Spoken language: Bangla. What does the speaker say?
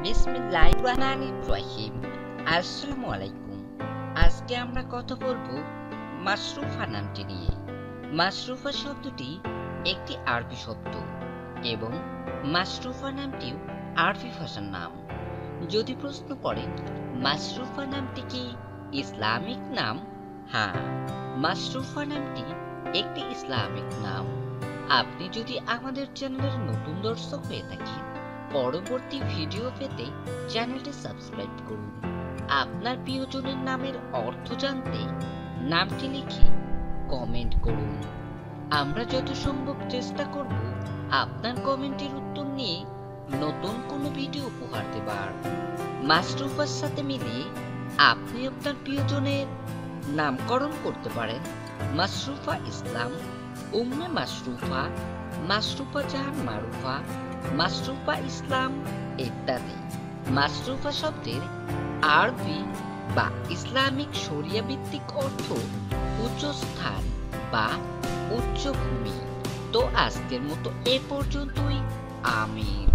বিসমিল্লাহির রহমানির রহিম। আসসালামু আলাইকুম। আজকে আমরা কথা বলবো মাশরুফা নামটি নিয়ে। মাশরুফা শব্দটি একটি আরবি শব্দ এবং মাশরুফা নামটিও আরবি ভাষার নাম। যদি প্রশ্ন করেন মাশরুফা নামটি কি ইসলামিক নাম? হ্যাঁ, মাশরুফা নামটি একটি ইসলামিক নাম। আপনি যদি আমাদের চ্যানেলের নতুন দর্শক হয়ে থাকেন, পরবর্তী ভিডিও পেতে চ্যানেলটি সাবস্ক্রাইব করুন। আপনার প্রিয়জনের নামের অর্থ জানতে নামটি লিখে কমেন্ট করুন। আমরা যত সম্ভব চেষ্টা করব আপনার কমেন্টের উত্তর নিয়ে নতুন কোনো ভিডিও উপহার দেবার। মাশরুফার সাথে মিলিয়ে আপনি আপনার প্রিয়জনের নামকরণ করতে পারেন মাশরুফা ইসলাম, উম্মে মাশরুফা, মাশরুফা জাহান মারুফা, মাশরুফা ইসলাম ইত্যাদি। মাশরুফা শব্দের আরবি বা ইসলামিক শরিয়া ভিত্তিক অর্থ উচ্চ স্থান বা উচ্চ ভূমি। তো আজকের মতো এ পর্যন্তই। আমিন।